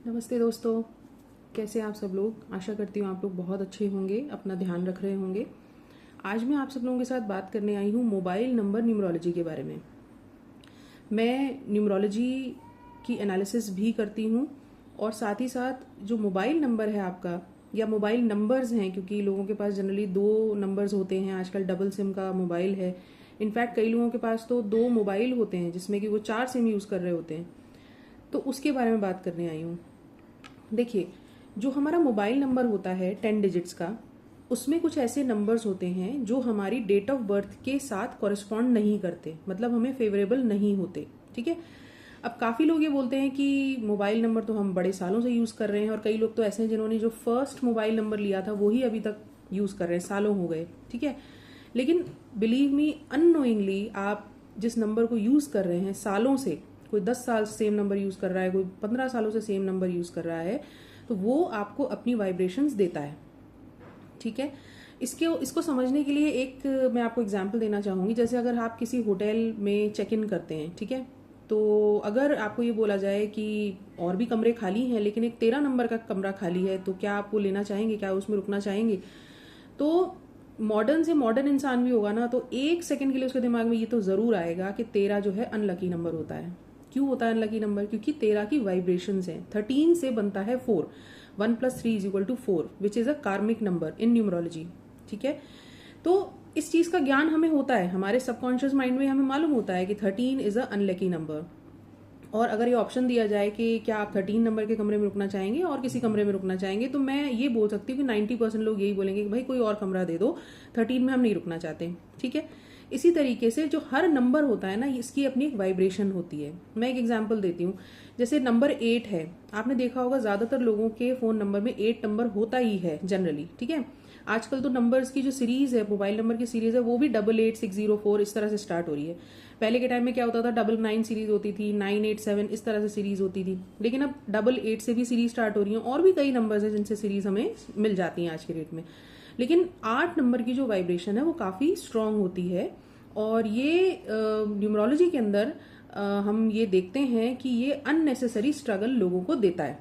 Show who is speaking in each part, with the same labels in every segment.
Speaker 1: नमस्ते दोस्तों, कैसे हैं आप सब लोग। आशा करती हूँ आप लोग बहुत अच्छे होंगे, अपना ध्यान रख रहे होंगे। आज मैं आप सब लोगों के साथ बात करने आई हूँ मोबाइल नंबर न्यूमरोलॉजी के बारे में। मैं न्यूमरोलॉजी की एनालिसिस भी करती हूँ और साथ ही साथ जो मोबाइल नंबर है आपका या मोबाइल नंबर्स हैं, क्योंकि लोगों के पास जनरली 2 नंबर्स होते हैं। आजकल डबल सिम का मोबाइल है। इनफैक्ट कई लोगों के पास तो 2 मोबाइल होते हैं जिसमें कि वो 4 सिम यूज़ कर रहे होते हैं। तो उसके बारे में बात करने आई हूँ। देखिए, जो हमारा मोबाइल नंबर होता है 10 डिजिट्स का, उसमें कुछ ऐसे नंबर्स होते हैं जो हमारी डेट ऑफ बर्थ के साथ कॉरेस्पॉन्ड नहीं करते, मतलब हमें फेवरेबल नहीं होते। ठीक है। अब काफ़ी लोग ये बोलते हैं कि मोबाइल नंबर तो हम बड़े सालों से यूज़ कर रहे हैं, और कई लोग तो ऐसे हैं जिन्होंने जो फर्स्ट मोबाइल नंबर लिया था वही अभी तक यूज़ कर रहे हैं, सालों हो गए। ठीक है। लेकिन बिलीव मी, अननोइंगली आप जिस नंबर को यूज़ कर रहे हैं सालों से, कोई 10 साल सेम नंबर यूज़ कर रहा है, कोई 15 सालों से सेम नंबर यूज़ कर रहा है, तो वो आपको अपनी वाइब्रेशंस देता है। ठीक है। इसको समझने के लिए एक मैं आपको एग्जांपल देना चाहूँगी। जैसे अगर आप किसी होटल में चेक इन करते हैं, ठीक है, तो अगर आपको ये बोला जाए कि और भी कमरे खाली हैं लेकिन एक 13 नंबर का कमरा खाली है, तो क्या आप वो लेना चाहेंगे? क्या उसमें रुकना चाहेंगे? तो मॉडर्न से मॉडर्न इंसान भी होगा ना, तो 1 सेकंड के लिए उसके दिमाग में ये तो जरूर आएगा कि 13 जो है अनलकी नंबर होता है। क्यों होता है अनलकी नंबर? क्योंकि 13 की वाइब्रेशंस हैं। 13 से बनता है 4। 1 + 3 = 4 विच इज अ कार्मिक नंबर इन न्यूमरोलॉजी। ठीक है। तो इस चीज का ज्ञान हमें होता है, हमारे सबकॉन्शियस माइंड में हमें मालूम होता है कि 13 इज अ अनलकी नंबर। और अगर ये ऑप्शन दिया जाए कि क्या आप 13 नंबर के कमरे में रुकना चाहेंगे और किसी कमरे में रुकना चाहेंगे, तो मैं ये बोल सकती हूँ कि 90% लोग यही बोलेंगे कि भाई कोई और कमरा दे दो, 13 में हम नहीं रुकना चाहते। ठीक है। इसी तरीके से जो हर नंबर होता है ना, इसकी अपनी एक वाइब्रेशन होती है। मैं एक एग्जांपल देती हूँ। जैसे नंबर 8 है, आपने देखा होगा ज्यादातर लोगों के फोन नंबर में 8 नंबर होता ही है जनरली। ठीक है। आजकल तो नंबर्स की जो सीरीज है, मोबाइल नंबर की सीरीज है, वो भी 888604 इस तरह से स्टार्ट हो रही है। पहले के टाइम में क्या होता था, 99 सीरीज होती थी, 987 इस तरह से सीरीज होती थी। लेकिन अब 88 से भी सीरीज स्टार्ट हो रही है, और भी कई नंबर्स हैं जिनसे सीरीज हमें मिल जाती हैं आज के डेट में। लेकिन 8 नंबर की जो वाइब्रेशन है वो काफी स्ट्रांग होती है। और ये न्यूमरोलॉजी के अंदर हम ये देखते हैं कि ये अननेसेसरी स्ट्रगल लोगों को देता है।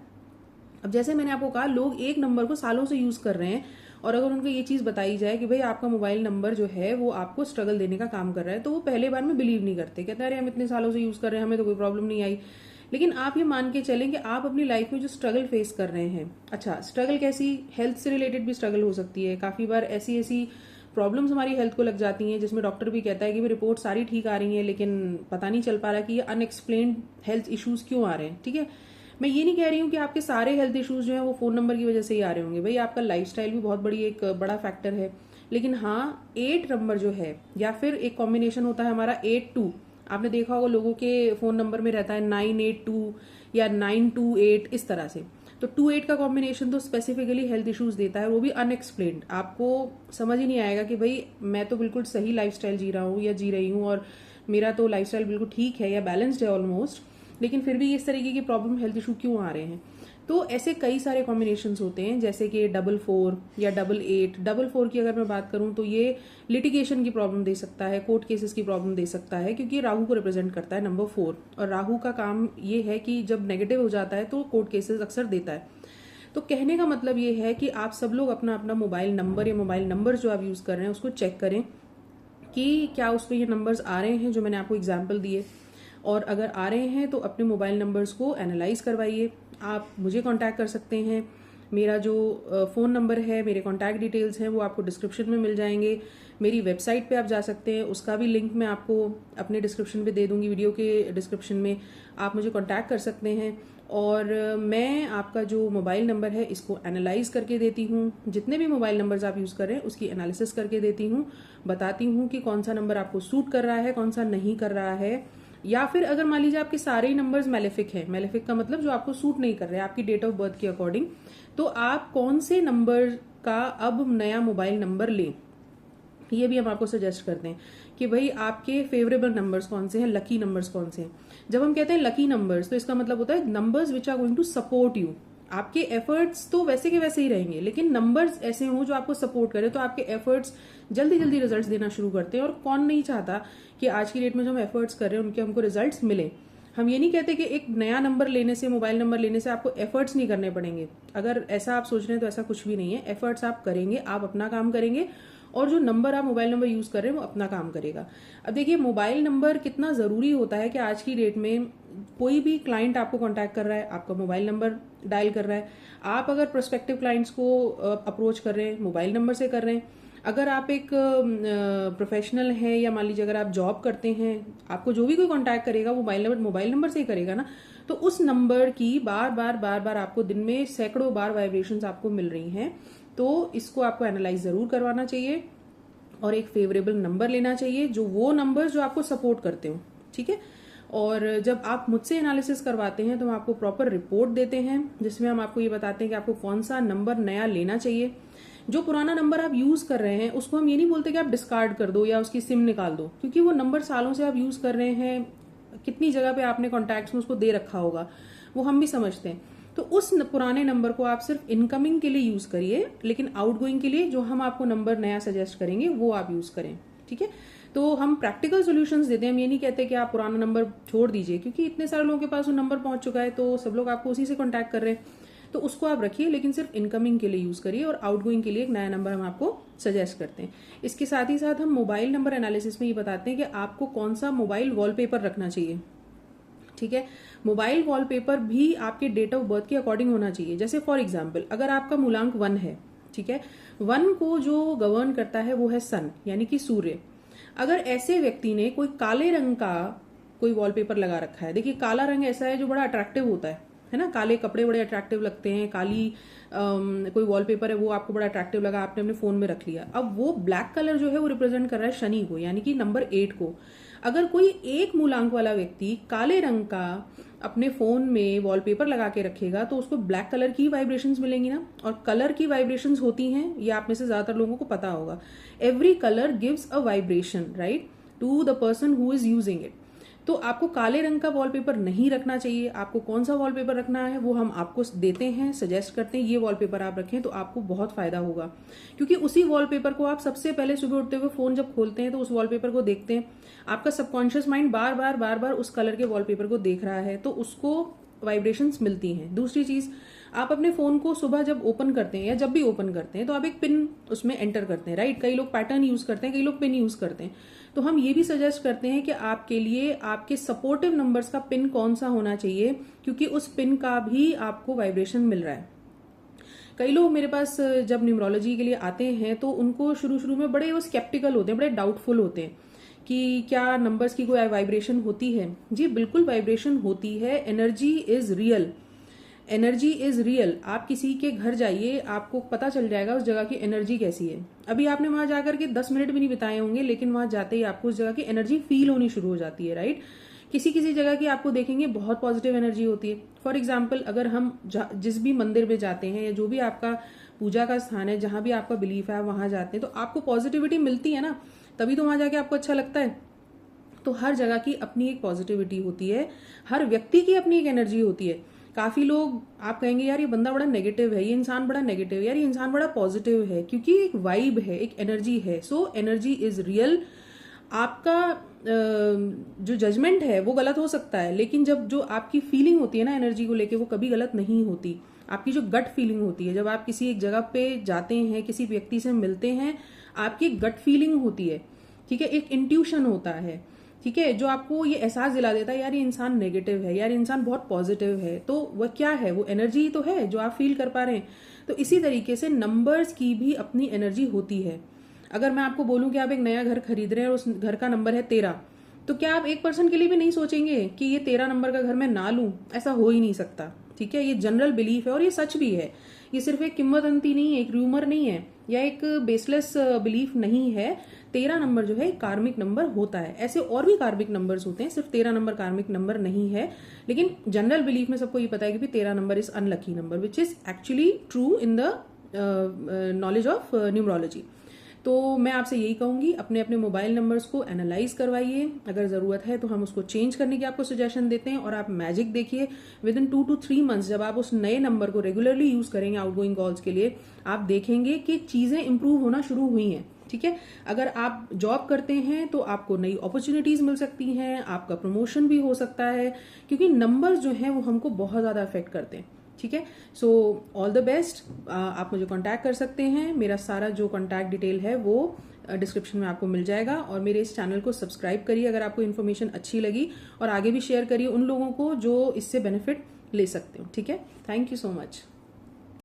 Speaker 1: अब जैसे मैंने आपको कहा, लोग एक नंबर को सालों से यूज कर रहे हैं, और अगर उनको ये चीज बताई जाए कि भाई आपका मोबाइल नंबर जो है वो आपको स्ट्रगल देने का काम कर रहा है, तो वो पहले बार में बिलीव नहीं करते। कहते हैं अरे हम इतने सालों से यूज कर रहे हैं, हमें तो कोई प्रॉब्लम नहीं आई। लेकिन आप ये मान के चलें कि आप अपनी लाइफ में जो स्ट्रगल फेस कर रहे हैं, अच्छा स्ट्रगल कैसी, हेल्थ से रिलेटेड भी स्ट्रगल हो सकती है। काफी बार ऐसी ऐसी प्रॉब्लम्स हमारी हेल्थ को लग जाती हैं जिसमें डॉक्टर भी कहता है कि रिपोर्ट सारी ठीक आ रही है, लेकिन पता नहीं चल पा रहा कि ये अनएक्सप्लेन्ड हेल्थ इश्यूज क्यों आ रहे हैं। ठीक है। मैं ये नहीं कह रही हूँ कि आपके सारे हेल्थ इश्यूज जो है वो फोन नंबर की वजह से ही आ रहे होंगे। भाई आपका लाइफस्टाइल भी बहुत एक बड़ा फैक्टर है। लेकिन हाँ, 8 नंबर जो है, या फिर एक कॉम्बिनेशन होता है हमारा 82। आपने देखा होगा लोगों के फोन नंबर में रहता है 982 या 928 इस तरह से। तो 28 का कॉम्बिनेशन तो स्पेसिफिकली हेल्थ इश्यूज देता है, वो भी अनएक्सप्लेन्ड। आपको समझ ही नहीं आएगा कि भाई मैं तो बिल्कुल सही लाइफस्टाइल जी रहा हूँ या जी रही हूँ, और मेरा तो लाइफस्टाइल बिल्कुल ठीक है या बैलेंस्ड है ऑलमोस्ट, लेकिन फिर भी इस तरीके की प्रॉब्लम, हेल्थ इशू क्यों आ रहे हैं। तो ऐसे कई सारे कॉम्बिनेशंस होते हैं, जैसे कि 44 या 88। 44 की अगर मैं बात करूं तो ये लिटिगेशन की प्रॉब्लम दे सकता है, कोर्ट केसेस की प्रॉब्लम दे सकता है, क्योंकि राहु को रिप्रेजेंट करता है नंबर 4, और राहु का काम ये है कि जब नेगेटिव हो जाता है तो कोर्ट केसेस अक्सर देता है। तो कहने का मतलब ये है कि आप सब लोग अपना अपना मोबाइल नंबर या मोबाइल नंबर जो आप यूज कर रहे हैं उसको चेक करें कि क्या उस पर ये नंबर्स आ रहे हैं जो मैंने आपको एग्जाम्पल दिए। और अगर आ रहे हैं तो अपने मोबाइल नंबर्स को एनालाइज करवाइए। आप मुझे कांटेक्ट कर सकते हैं। मेरा जो फ़ोन नंबर है, मेरे कांटेक्ट डिटेल्स हैं, वो आपको डिस्क्रिप्शन में मिल जाएंगे। मेरी वेबसाइट पे आप जा सकते हैं, उसका भी लिंक मैं आपको अपने डिस्क्रिप्शन पे दे दूंगी, वीडियो के डिस्क्रिप्शन में। आप मुझे कांटेक्ट कर सकते हैं, और मैं आपका जो मोबाइल नंबर है इसको एनालाइज करके देती हूँ। जितने भी मोबाइल नंबर्स आप यूज़ कर रहे हैं उसकी एनालिसिस करके देती हूँ, बताती हूँ कि कौन सा नंबर आपको सूट कर रहा है, कौन सा नहीं कर रहा है। या फिर अगर मान लीजिए आपके सारे ही नंबर्स मेलेफिक है, मेलेफिक का मतलब जो आपको सूट नहीं कर रहे हैं आपकी डेट ऑफ बर्थ के अकॉर्डिंग, तो आप कौन से नंबर का अब नया मोबाइल नंबर लें, ये भी हम आपको सजेस्ट करते हैं कि भाई आपके फेवरेबल नंबर्स कौन से हैं, लकी नंबर्स कौन से हैं। जब हम कहते हैं लकी नंबर्स, तो इसका मतलब होता है numbers which are going to support you. आपके एफर्ट्स तो वैसे के वैसे ही रहेंगे, लेकिन नंबर्स ऐसे हों जो आपको सपोर्ट करे, तो आपके एफर्ट्स जल्दी जल्दी रिजल्ट्स देना शुरू करते हैं। और कौन नहीं चाहता कि आज की डेट में जो हम एफर्ट्स कर रहे हैं उनके हमको रिजल्ट्स मिले। हम ये नहीं कहते कि एक नया नंबर लेने से, मोबाइल नंबर लेने से आपको एफर्ट्स नहीं करने पड़ेंगे। अगर ऐसा आप सोच रहे हैं तो ऐसा कुछ भी नहीं है। एफर्ट्स आप करेंगे, आप अपना काम करेंगे और जो नंबर आप मोबाइल नंबर यूज कर रहे हैं वो अपना काम करेगा। अब देखिए मोबाइल नंबर कितना जरूरी होता है कि आज की डेट में कोई भी क्लाइंट आपको कांटेक्ट कर रहा है, आपका मोबाइल नंबर डायल कर रहा है। आप अगर प्रोस्पेक्टिव क्लाइंट्स को अप्रोच कर रहे हैं, मोबाइल नंबर से कर रहे हैं। अगर आप एक प्रोफेशनल हैं या मान लीजिए अगर आप जॉब करते हैं, आपको जो भी कोई कांटेक्ट करेगा वो मोबाइल नंबर से ही करेगा ना, तो उस नंबर की बार बार आपको दिन में सैकड़ों बार वाइब्रेशंस आपको मिल रही हैं। तो इसको आपको एनालाइज जरूर करवाना चाहिए और एक फेवरेबल नंबर लेना चाहिए, जो वो नंबर जो आपको सपोर्ट करते हो, ठीक है। और जब आप मुझसे एनालिसिस करवाते हैं तो हम आपको प्रॉपर रिपोर्ट देते हैं, जिसमें हम आपको ये बताते हैं कि आपको कौन सा नंबर नया लेना चाहिए। जो पुराना नंबर आप यूज कर रहे हैं उसको हम ये नहीं बोलते कि आप डिस्कार्ड कर दो या उसकी सिम निकाल दो, क्योंकि वो नंबर सालों से आप यूज कर रहे हैं, कितनी जगह पे आपने कॉन्टैक्ट्स में उसको दे रखा होगा, वो हम भी समझते हैं। तो उस पुराने नंबर को आप सिर्फ इनकमिंग के लिए यूज करिए, लेकिन आउटगोइंग के लिए जो हम आपको नंबर नया सजेस्ट करेंगे वो आप यूज करें, ठीक है। तो हम प्रैक्टिकल सॉल्यूशंस देते हैं, हम ये नहीं कहते कि आप पुराना नंबर छोड़ दीजिए, क्योंकि इतने सारे लोगों के पास वो नंबर पहुंच चुका है तो सब लोग आपको उसी से कॉन्टैक्ट कर रहे हैं, तो उसको आप रखिए, लेकिन सिर्फ इनकमिंग के लिए यूज करिए और आउटगोइंग के लिए एक नया नंबर हम आपको सजेस्ट करते हैं। इसके साथ ही साथ हम मोबाइल नंबर एनालिसिस में ये बताते हैं कि आपको कौन सा मोबाइल वॉलपेपर रखना चाहिए, ठीक है। मोबाइल वॉलपेपर भी आपके डेट ऑफ बर्थ के अकॉर्डिंग होना चाहिए। जैसे फॉर एग्जाम्पल अगर आपका मूलांक 1 है, ठीक है, 1 को जो गवर्न करता है वो है सन, यानी कि सूर्य। अगर ऐसे व्यक्ति ने कोई काले रंग का कोई वॉलपेपर लगा रखा है, देखिए काला रंग ऐसा है जो बड़ा अट्रैक्टिव होता है ना, काले कपड़े बड़े अट्रैक्टिव लगते हैं, काली कोई वॉलपेपर है वो आपको बड़ा अट्रैक्टिव लगा, आपने अपने फोन में रख लिया। अब वो ब्लैक कलर जो है वो रिप्रेजेंट कर रहा है शनि को, यानी कि नंबर 8 को। अगर कोई एक मूलांक वाला व्यक्ति काले रंग का अपने फोन में वॉलपेपर लगा के रखेगा तो उसको ब्लैक कलर की वाइब्रेशंस मिलेंगी ना, और कलर की वाइब्रेशंस होती हैं, ये आप में से ज्यादातर लोगों को पता होगा। Every colour gives a vibration right to the person who is using it. तो आपको काले रंग का वॉलपेपर नहीं रखना चाहिए। आपको कौन सा वॉलपेपर रखना है वो हम आपको देते हैं, सजेस्ट करते हैं, ये वॉलपेपर आप रखें तो आपको बहुत फायदा होगा, क्योंकि उसी वॉलपेपर को आप सबसे पहले सुबह उठते हुए फोन जब खोलते हैं तो उस वॉलपेपर को देखते हैं, आपका सबकॉन्शियस माइंड बार बार उस कलर के वॉलपेपर को देख रहा है, तो उसको वाइब्रेशंस मिलती हैं। दूसरी चीज, आप अपने फोन को सुबह जब ओपन करते हैं या जब भी ओपन करते हैं तो आप एक पिन उसमें एंटर करते हैं, राइट। कई लोग पैटर्न यूज करते हैं, कई लोग पिन यूज करते हैं। तो हम ये भी सजेस्ट करते हैं कि आपके लिए आपके सपोर्टिव नंबर्स का पिन कौन सा होना चाहिए, क्योंकि उस पिन का भी आपको वाइब्रेशन मिल रहा है। कई लोग मेरे पास जब न्यूमरोलॉजी के लिए आते हैं तो उनको शुरू में बड़े वो स्केप्टिकल होते हैं, बड़े डाउटफुल होते हैं कि क्या नंबर्स की कोई वाइब्रेशन होती है। जी बिल्कुल वाइब्रेशन होती है। Energy is real, energy is real. आप किसी के घर जाइए, आपको पता चल जाएगा उस जगह की एनर्जी कैसी है। अभी आपने वहां जाकर के 10 मिनट भी नहीं बिताए होंगे, लेकिन वहां जाते ही आपको उस जगह की एनर्जी फील होनी शुरू हो जाती है, राइट। किसी किसी जगह की आपको देखेंगे बहुत पॉजिटिव एनर्जी होती है। फॉर एग्जाम्पल अगर हम जिस भी मंदिर में जाते हैं या जो भी आपका पूजा का स्थान है, जहां भी आपका बिलीफ है, वहां जाते हैं तो आपको पॉजिटिविटी मिलती है ना, तभी तो वहां जाके आपको अच्छा लगता है। तो हर जगह की अपनी एक पॉजिटिविटी होती है, हर व्यक्ति की अपनी एक एनर्जी होती है। काफी लोग आप कहेंगे यार ये बंदा बड़ा नेगेटिव है, ये इंसान बड़ा नेगेटिव है, यार ये इंसान बड़ा पॉजिटिव है, क्योंकि एक वाइब है, एक एनर्जी है। So energy is real. आपका जो जजमेंट है वो गलत हो सकता है, लेकिन जब जो आपकी फीलिंग होती है ना एनर्जी को लेके, वो कभी गलत नहीं होती। आपकी जो गट फीलिंग होती है, जब आप किसी एक जगह पे जाते हैं, किसी व्यक्ति से मिलते हैं, आपकी गट फीलिंग होती है, ठीक है, एक इंट्यूशन होता है, ठीक है, जो आपको ये एहसास दिला देता है यार ये इंसान नेगेटिव है, यार ये इंसान बहुत पॉजिटिव है। तो वह क्या है, वो एनर्जी तो है जो आप फील कर पा रहे हैं। तो इसी तरीके से नंबर्स की भी अपनी एनर्जी होती है। अगर मैं आपको बोलूं कि आप एक नया घर खरीद रहे हैं और उस घर का नंबर है 13, तो क्या आप 1% के लिए भी नहीं सोचेंगे कि ये 13 नंबर का घर मैं ना लूं? ऐसा हो ही नहीं सकता, ठीक है। ये जनरल बिलीफ है और ये सच भी है। ये सिर्फ एक किंवदंती नहीं है, एक रूमर नहीं है, या एक बेसलेस बिलीफ नहीं है। 13 नंबर जो है कार्मिक नंबर होता है। ऐसे और भी कार्मिक नंबर्स होते हैं, सिर्फ 13 नंबर कार्मिक नंबर नहीं है। लेकिन जनरल बिलीफ में सबको ये पता है कि 13 number is unlucky number, which is actually true in the knowledge of numerology. तो मैं आपसे यही कहूंगी, अपने अपने मोबाइल नंबर्स को एनालाइज करवाइए। अगर जरूरत है तो हम उसको चेंज करने की आपको सजेशन देते हैं, और आप मैजिक देखिए विद इन 2 to 3 मंथ्स जब आप उस नए नंबर को रेगुलरली यूज करेंगे आउटगोइंग कॉल्स के लिए, आप देखेंगे कि चीजें इंप्रूव होना शुरू हुई हैं, ठीक है। अगर आप जॉब करते हैं तो आपको नई अपॉर्चुनिटीज मिल सकती हैं, आपका प्रमोशन भी हो सकता है, क्योंकि नंबर्स जो हैं वो हमको बहुत ज़्यादा अफेक्ट करते हैं। ठीक है। So all the best. आप मुझे कांटेक्ट कर सकते हैं, मेरा सारा जो कांटेक्ट डिटेल है वो डिस्क्रिप्शन में आपको मिल जाएगा। और मेरे इस चैनल को सब्सक्राइब करिए अगर आपको इन्फॉर्मेशन अच्छी लगी, और आगे भी शेयर करिए उन लोगों को जो इससे बेनिफिट ले सकते हो। ठीक है। Thank you so much.